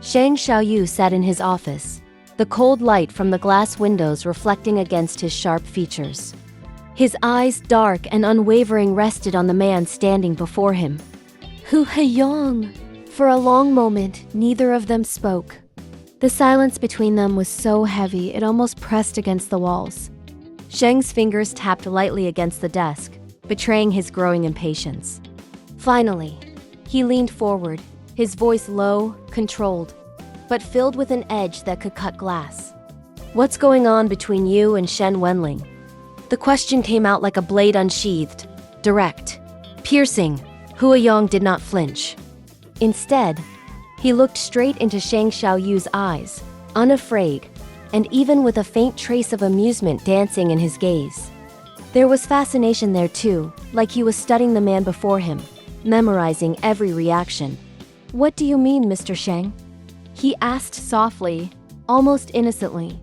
Sheng Shaoyou sat in his office, the cold light from the glass windows reflecting against his sharp features. His eyes, dark and unwavering, rested on the man standing before him. Hua Yong! For a long moment, neither of them spoke. The silence between them was so heavy it almost pressed against the walls. Sheng's fingers tapped lightly against the desk, betraying his growing impatience. Finally, he leaned forward, his voice low, controlled, but filled with an edge that could cut glass. "What's going on between you and Shen Wenling?" The question came out like a blade unsheathed, direct, piercing. Hua Yong did not flinch. Instead, he looked straight into Sheng Shaoyou's eyes, unafraid, and even with a faint trace of amusement dancing in his gaze. There was fascination there too, like he was studying the man before him, memorizing every reaction. "What do you mean, Mr. Sheng?" he asked softly, almost innocently.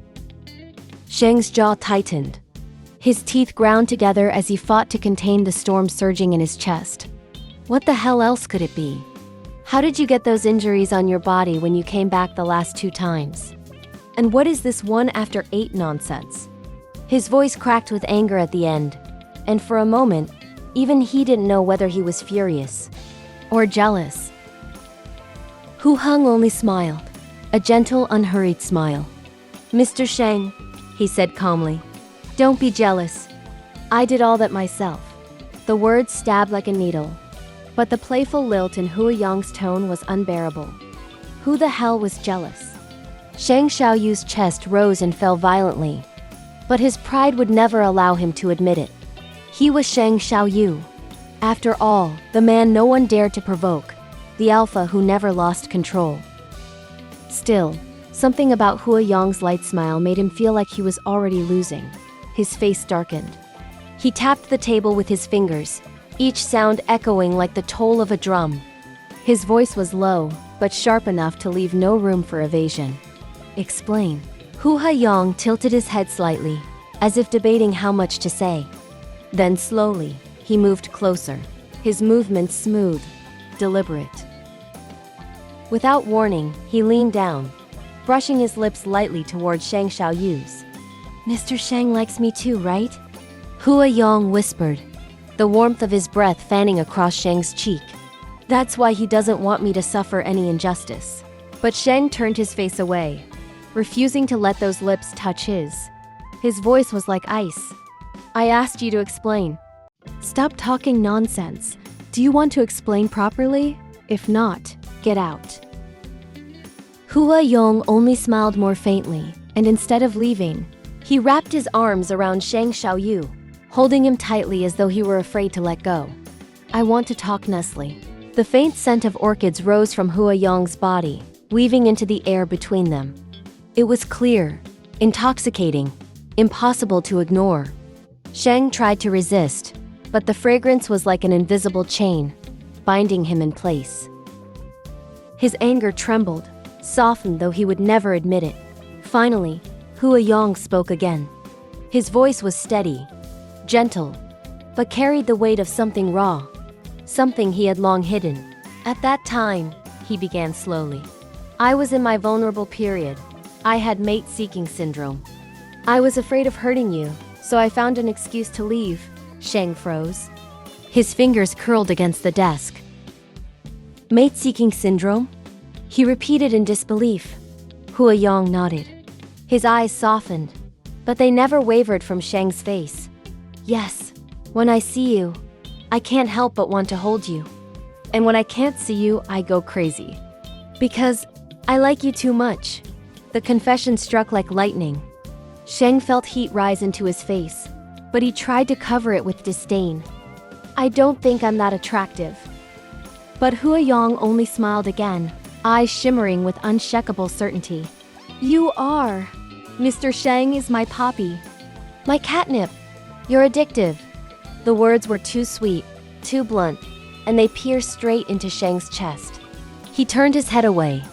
Sheng's jaw tightened. His teeth ground together as he fought to contain the storm surging in his chest. What the hell else could it be? How did you get those injuries on your body when you came back the last 2 times? And what is this 1 after 8 nonsense? His voice cracked with anger at the end, and for a moment, even he didn't know whether he was furious or jealous. Hu Heng only smiled, a gentle, unhurried smile. "Mr. Sheng," he said calmly, "don't be jealous. I did all that myself." The words stabbed like a needle, but the playful lilt in Hua Yong's tone was unbearable. Who the hell was jealous? Sheng Shaoyou's chest rose and fell violently, but his pride would never allow him to admit it. He was Sheng Shaoyou. After all, the man no one dared to provoke, the alpha who never lost control. Still, something about Hua Yong's light smile made him feel like he was already losing. His face darkened. He tapped the table with his fingers, each sound echoing like the toll of a drum. His voice was low, but sharp enough to leave no room for evasion. "Explain." Hua Yong tilted his head slightly, as if debating how much to say. Then slowly, he moved closer, his movements smooth, deliberate. Without warning, he leaned down, brushing his lips lightly toward Sheng Shaoyou's. "Mr. Sheng likes me too, right?" Hua Yong whispered, the warmth of his breath fanning across Sheng's cheek. "That's why he doesn't want me to suffer any injustice." But Sheng turned his face away, refusing to let those lips touch his. His voice was like ice. "I asked you to explain." "Stop talking nonsense. Do you want to explain properly? If not, get out." Hua Yong only smiled more faintly, and instead of leaving, he wrapped his arms around Sheng Shaoyou, holding him tightly as though he were afraid to let go. "I want to talk, Nestle." The faint scent of orchids rose from Hua Yong's body, weaving into the air between them. It was clear, intoxicating, impossible to ignore. Sheng tried to resist, but the fragrance was like an invisible chain, binding him in place. His anger trembled, softened though he would never admit it. Finally, Hua Yong spoke again. His voice was steady, gentle, but carried the weight of something raw, something he had long hidden. "At that time," he began slowly, "I was in my vulnerable period. I had mate-seeking syndrome. I was afraid of hurting you, so I found an excuse to leave." Sheng froze. His fingers curled against the desk. "Mate-seeking syndrome?" he repeated in disbelief. Hua Yong nodded. His eyes softened, but they never wavered from Sheng's face. "Yes, when I see you, I can't help but want to hold you. And when I can't see you, I go crazy. Because I like you too much." The confession struck like lightning. Sheng felt heat rise into his face, but he tried to cover it with disdain. "I don't think I'm that attractive." But Hua Yong only smiled again, eyes shimmering with unshakable certainty. "You are. Mr. Sheng is my poppy. My catnip. You're addictive." The words were too sweet, too blunt, and they pierced straight into Sheng's chest. He turned his head away,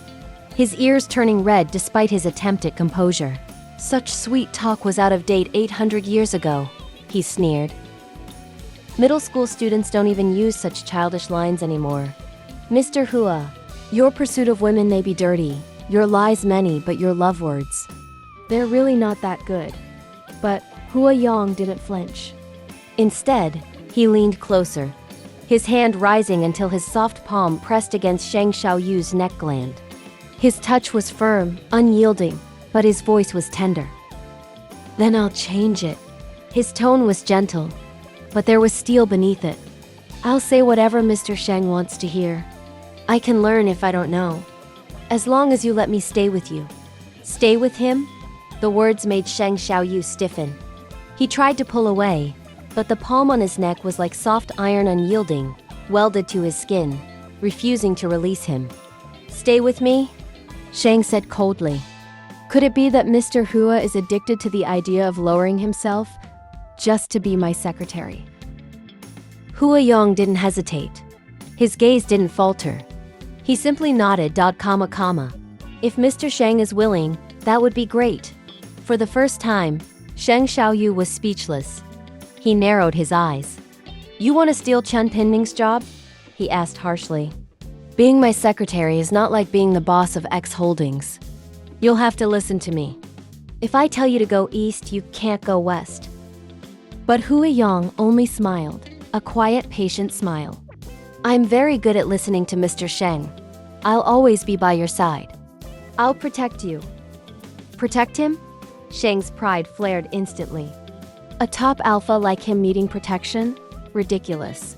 his ears turning red despite his attempt at composure. "Such sweet talk was out of date 800 years ago," he sneered. "Middle school students don't even use such childish lines anymore. Mr. Hua, your pursuit of women may be dirty, Your lies many, but your love words, they're really not that good. But Hua Yong didn't flinch. Instead, he leaned closer, his hand rising until his soft palm pressed against Sheng Shaoyou's neck gland. His touch was firm, unyielding, but his voice was tender. Then I'll change it. His tone was gentle, but there was steel beneath it. I'll say whatever Mr. Sheng wants to hear. I can learn if I don't know. As long as you let me stay with you. Stay with him? The words made Sheng Shaoyou stiffen. He tried to pull away, but the palm on his neck was like soft iron, unyielding, welded to his skin, refusing to release him. Stay with me? Sheng said coldly. Could it be that Mr. Hua is addicted to the idea of lowering himself just to be my secretary? Hua Yong didn't hesitate. His gaze didn't falter. He simply nodded, If Mr. Sheng is willing, that would be great. For the first time, Sheng Shaoyou was speechless. He narrowed his eyes. You want to steal Chen Pinming's job? He asked harshly. Being my secretary is not like being the boss of X Holdings. You'll have to listen to me. If I tell you to go east, you can't go west. But Hua Yong only smiled, a quiet, patient smile. I'm very good at listening to Mr. Sheng. I'll always be by your side. I'll protect you. Protect him? Sheng's pride flared instantly. A top alpha like him needing protection? Ridiculous.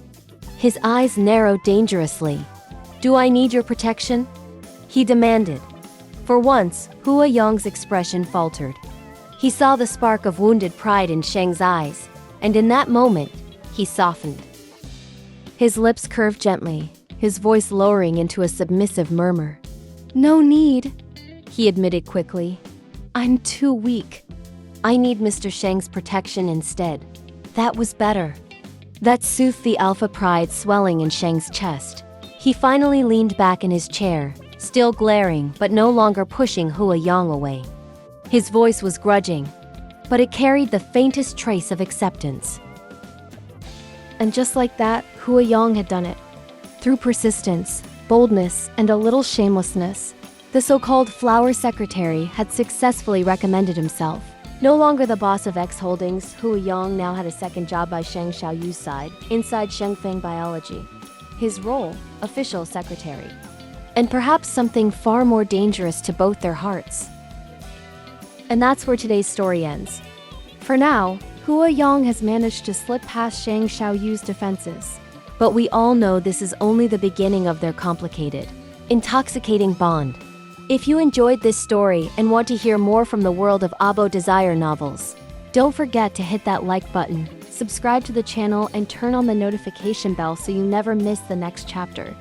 His eyes narrowed dangerously. Do I need your protection? He demanded. For once, Hua Yong's expression faltered. He saw the spark of wounded pride in Sheng's eyes, and in that moment, he softened. His lips curved gently, his voice lowering into a submissive murmur. No need, he admitted quickly. I'm too weak. I need Mr. Sheng's protection instead. That was better. That soothed the alpha pride swelling in Sheng's chest. He finally leaned back in his chair, still glaring but no longer pushing Hua Yong away. His voice was grudging, but it carried the faintest trace of acceptance. And just like that, Hua Yong had done it. Through persistence, boldness, and a little shamelessness, the so-called flower secretary had successfully recommended himself. No longer the boss of X Holdings, Hua Yong now had a second job by Sheng Shaoyou's side, inside Shengfang Biology. His role, official secretary. And perhaps something far more dangerous to both their hearts. And that's where today's story ends. For now, Hua Yong has managed to slip past Sheng Shaoyou's defenses. But we all know this is only the beginning of their complicated, intoxicating bond. If you enjoyed this story and want to hear more from the world of ABO Desire novels, don't forget to hit that like button, subscribe to the channel, and turn on the notification bell so you never miss the next chapter.